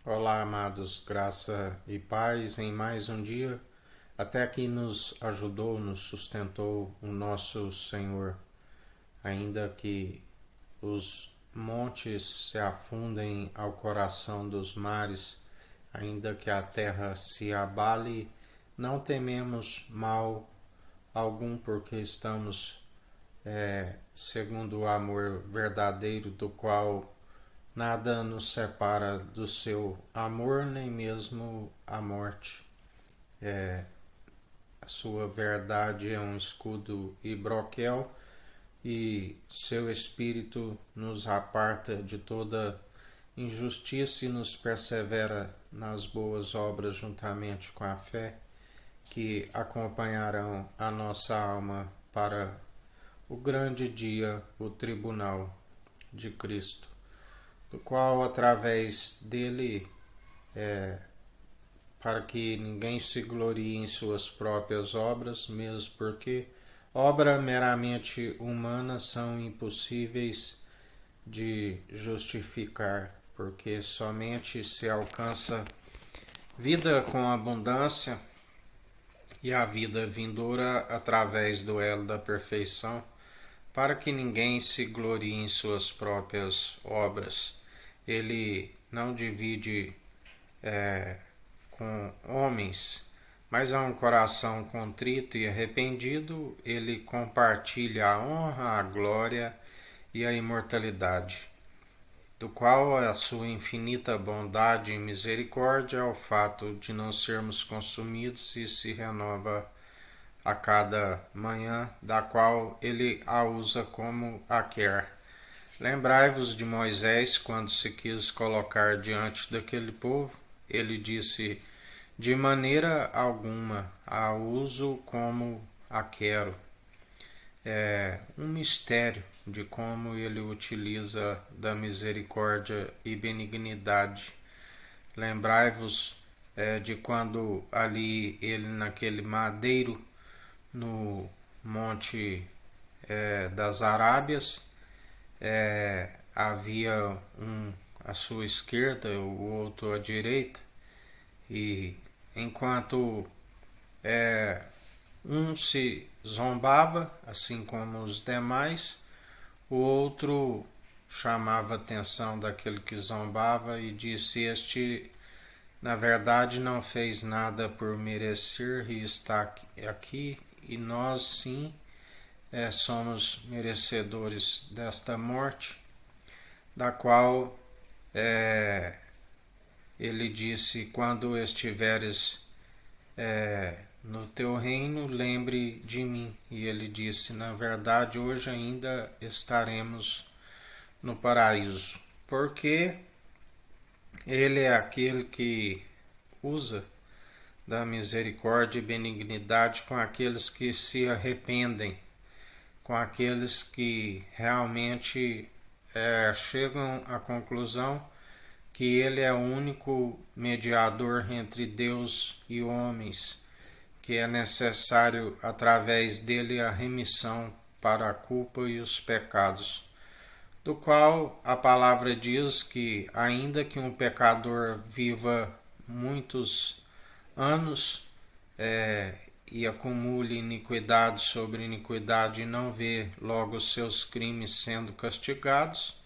Olá, amados, graça e paz em mais um dia. Até que nos ajudou, nos sustentou o nosso Senhor. Ainda que os montes se afundem ao coração dos mares, ainda que a terra se abale, não tememos mal algum, porque estamos segundo o amor verdadeiro, do qual nada nos separa do seu amor, nem mesmo a morte. A sua verdade é um escudo e broquel, e seu espírito nos aparta de toda injustiça e nos persevera nas boas obras juntamente com a fé, que acompanharão a nossa alma para o grande dia, o tribunal de Cristo, do qual através dele para que ninguém se glorie em suas próprias obras, mesmo porque obras meramente humanas são impossíveis de justificar, porque somente se alcança vida com abundância e a vida vindoura através do elo da perfeição, para que ninguém se glorie em suas próprias obras. Ele não divide com homens, mas a um coração contrito e arrependido, ele compartilha a honra, a glória e a imortalidade, do qual a sua infinita bondade e misericórdia é o fato de não sermos consumidos e se renova a cada manhã, da qual ele a usa como a quer. Lembrai-vos de Moisés, quando se quis colocar diante daquele povo, ele disse: de maneira alguma a uso como a quero. É um mistério de como ele utiliza da misericórdia e benignidade. Lembrai-vos de quando ali ele naquele madeiro no Monte das Arábias havia um à sua esquerda, o outro à direita, e enquanto um se zombava, assim como os demais, o outro chamava a atenção daquele que zombava e disse: este, na verdade, não fez nada por merecer e está aqui, e nós sim somos merecedores desta morte, da qual ele disse: quando estiveres no teu reino, lembre de mim. E ele disse: na verdade, hoje ainda estaremos no paraíso, porque ele é aquele que usa da misericórdia e benignidade com aqueles que se arrependem, com aqueles que realmente chegam à conclusão que ele é o único mediador entre Deus e homens, que é necessário através dele a remissão para a culpa e os pecados, do qual a palavra diz que, ainda que um pecador viva muitos anos e acumule iniquidade sobre iniquidade e não vê logo os seus crimes sendo castigados,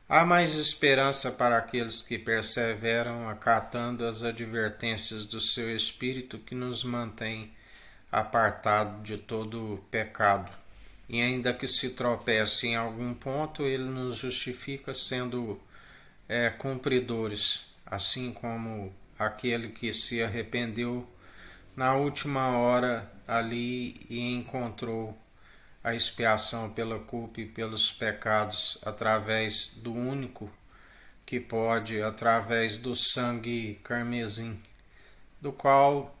há mais esperança para aqueles que perseveram acatando as advertências do seu Espírito, que nos mantém apartado de todo pecado. E ainda que se tropece em algum ponto, ele nos justifica sendo cumpridores, assim como aquele que se arrependeu na última hora ali e encontrou a expiação pela culpa e pelos pecados através do único que pode, através do sangue carmesim, do qual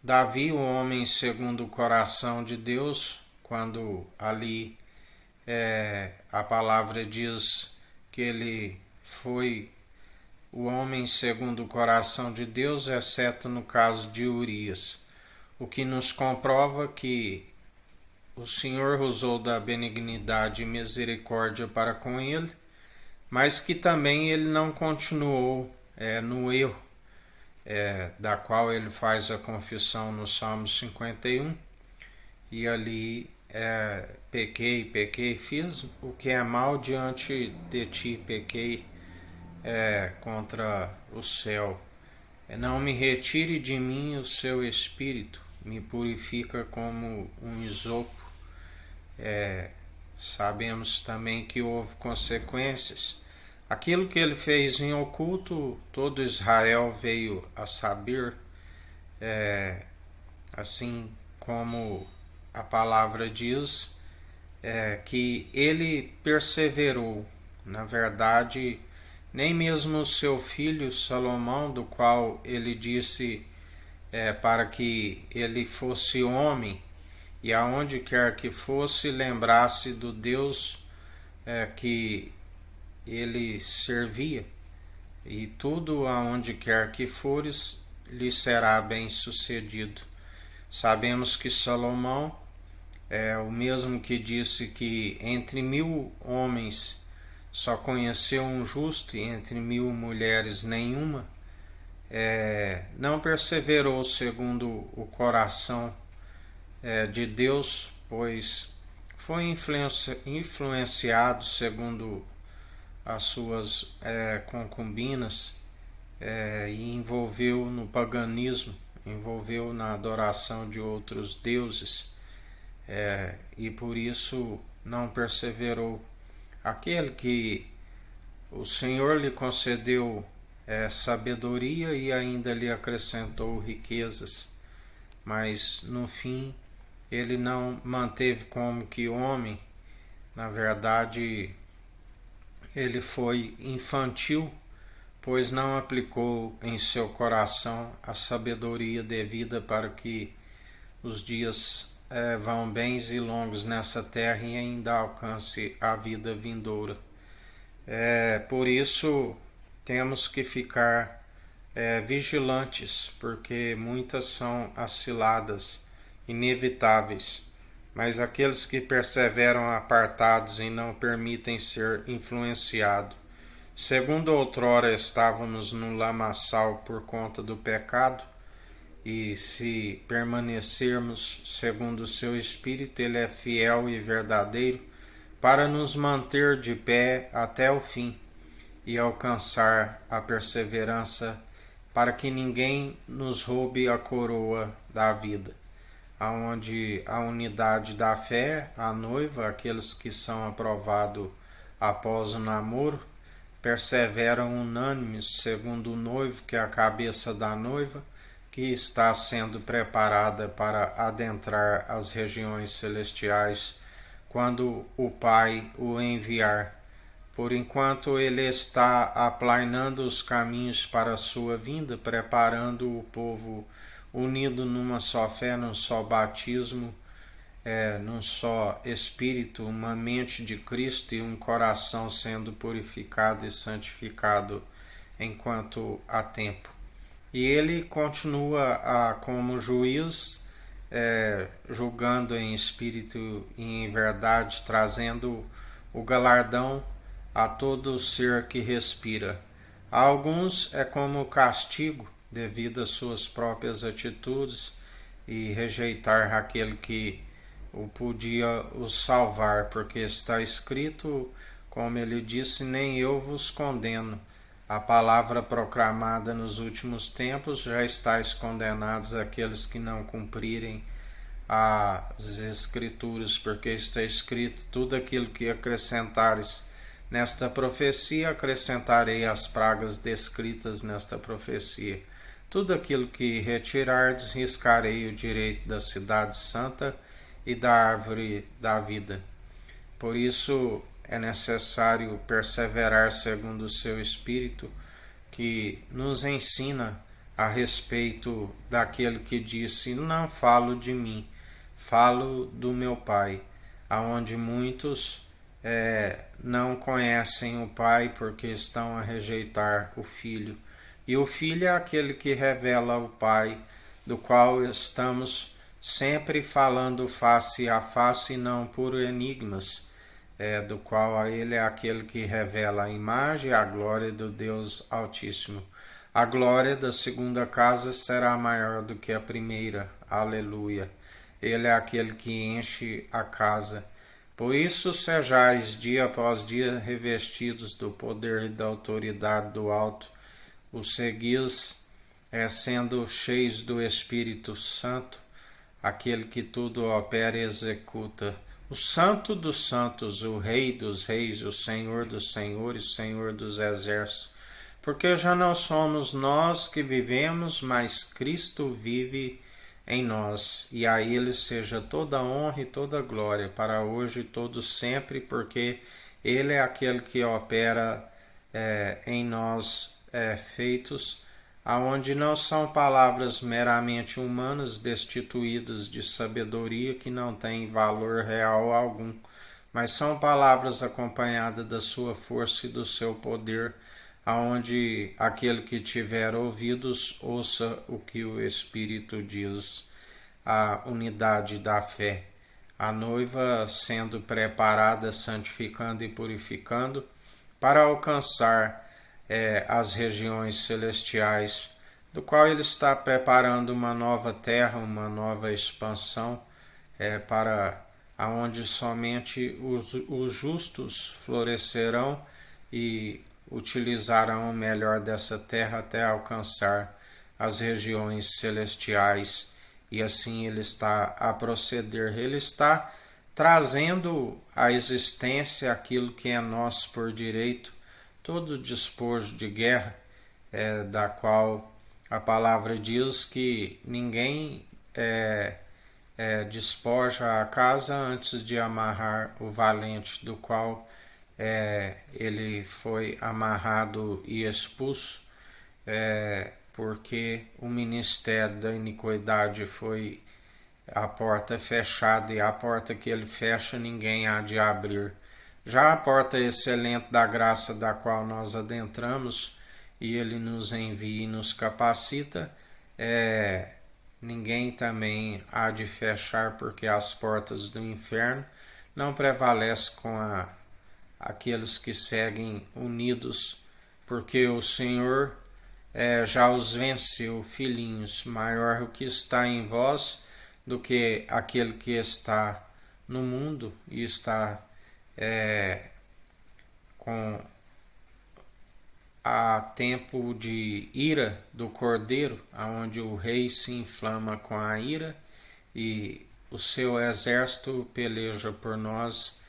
Davi, o homem segundo o coração de Deus, quando ali a palavra diz que ele foi o homem segundo o coração de Deus, exceto no caso de Urias, o que nos comprova que o Senhor usou da benignidade e misericórdia para com ele, mas que também ele não continuou no erro, da qual ele faz a confissão no Salmo 51, e ali pequei, fiz o que é mal diante de ti, pequei contra o céu. Não me retire de mim o seu espírito, me purifica como um isopo. Sabemos também que houve consequências. Aquilo que ele fez em oculto, todo Israel veio a saber, assim como a palavra diz, que ele perseverou. Na verdade, nem mesmo o seu filho Salomão, do qual ele disse para que ele fosse homem, e aonde quer que fosse, lembrasse do Deus que ele servia, e tudo aonde quer que fores, lhe será bem sucedido. Sabemos que Salomão é o mesmo que disse que entre 1000 homens só conheceu um justo e entre 1000 mulheres nenhuma. Não perseverou segundo o coração de Deus, pois foi influenciado segundo as suas concubinas, e envolveu no paganismo, envolveu na adoração de outros deuses, e por isso não perseverou. Aquele que o Senhor lhe concedeu sabedoria e ainda lhe acrescentou riquezas, mas no fim ele não manteve como que homem. Na verdade, ele foi infantil, pois não aplicou em seu coração a sabedoria devida para que os dias vão bens e longos nessa terra e ainda alcance a vida vindoura. Por isso temos que ficar vigilantes, porque muitas são as ciladas inevitáveis, mas aqueles que perseveram apartados e não permitem ser influenciados. Segundo outrora estávamos no lamaçal por conta do pecado, e se permanecermos segundo o seu Espírito, ele é fiel e verdadeiro para nos manter de pé até o fim e alcançar a perseverança, para que ninguém nos roube a coroa da vida, aonde a unidade da fé, a noiva, aqueles que são aprovados após o namoro, perseveram unânimes segundo o noivo, que é a cabeça da noiva, que está sendo preparada para adentrar as regiões celestiais quando o Pai o enviar. Por enquanto ele está aplanando os caminhos para a sua vinda, preparando o povo unido numa só fé, num só batismo, num só Espírito, uma mente de Cristo e um coração sendo purificado e santificado enquanto há tempo. E ele continua como juiz, julgando em espírito e em verdade, trazendo o galardão a todo ser que respira. A alguns é como castigo, devido às suas próprias atitudes e rejeitar aquele que o podia os salvar, porque está escrito, como ele disse, nem eu vos condeno. A palavra proclamada nos últimos tempos, já estáis condenados aqueles que não cumprirem as Escrituras, porque está escrito, tudo aquilo que acrescentares nesta profecia, acrescentarei as pragas descritas nesta profecia. Tudo aquilo que retirardes, riscarei o direito da cidade santa e da árvore da vida. Por isso é necessário perseverar segundo o seu Espírito, que nos ensina a respeito daquele que disse, não falo de mim, falo do meu Pai, aonde muitos não conhecem o Pai porque estão a rejeitar o Filho. E o Filho é aquele que revela o Pai, do qual estamos sempre falando face a face e não por enigmas, do qual ele é aquele que revela a imagem e a glória do Deus Altíssimo. A glória da segunda casa será maior do que a primeira. Aleluia. Ele é aquele que enche a casa. Por isso sejais dia após dia revestidos do poder e da autoridade do alto. Os seguis sendo cheios do Espírito Santo, aquele que tudo opera e executa. O Santo dos Santos, o Rei dos Reis, o Senhor dos Senhores, Senhor dos Exércitos. Porque já não somos nós que vivemos, mas Cristo vive em nós. E a Ele seja toda honra e toda glória, para hoje e todo sempre, porque Ele é aquele que opera em nós feitos, aonde não são palavras meramente humanas, destituídas de sabedoria, que não têm valor real algum, mas são palavras acompanhadas da sua força e do seu poder, aonde aquele que tiver ouvidos ouça o que o Espírito diz. A unidade da fé, a noiva sendo preparada, santificando e purificando para alcançar as regiões celestiais, do qual ele está preparando uma nova terra, uma nova expansão, para aonde somente os justos florescerão e utilizarão o melhor dessa terra até alcançar as regiões celestiais. E assim ele está a proceder, ele está trazendo à existência aquilo que é nosso por direito, todo o despojo de guerra, da qual a palavra diz que ninguém despoja a casa antes de amarrar o valente, do qual ele foi amarrado e expulso, porque o ministério da iniquidade foi a porta fechada, e a porta que ele fecha ninguém há de abrir. Já a porta excelente da graça, da qual nós adentramos e ele nos envia e nos capacita, ninguém também há de fechar, porque as portas do inferno não prevalecem com aqueles que seguem unidos, porque o Senhor já os venceu, filhinhos. Maior o que está em vós do que aquele que está no mundo e está com a tempo de ira do Cordeiro, aonde o rei se inflama com a ira e o seu exército peleja por nós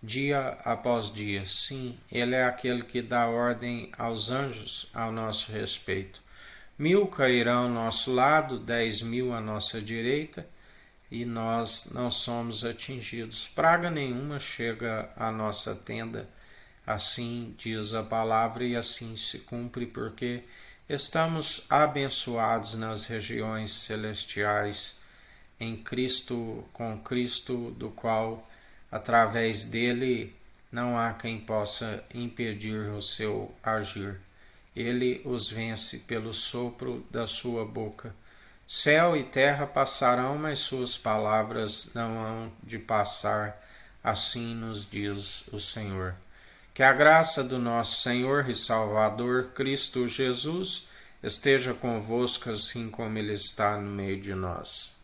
dia após dia. Sim, ele é aquele que dá ordem aos anjos ao nosso respeito. 1000 cairão ao nosso lado, 10.000 à nossa direita, e nós não somos atingidos. Praga nenhuma chega à nossa tenda. Assim diz a palavra e assim se cumpre, porque estamos abençoados nas regiões celestiais em Cristo, com Cristo, do qual através dele não há quem possa impedir o seu agir. Ele os vence pelo sopro da sua boca. Céu e terra passarão, mas suas palavras não hão de passar, assim nos diz o Senhor. Que a graça do nosso Senhor e Salvador Cristo Jesus esteja convosco, assim como ele está no meio de nós.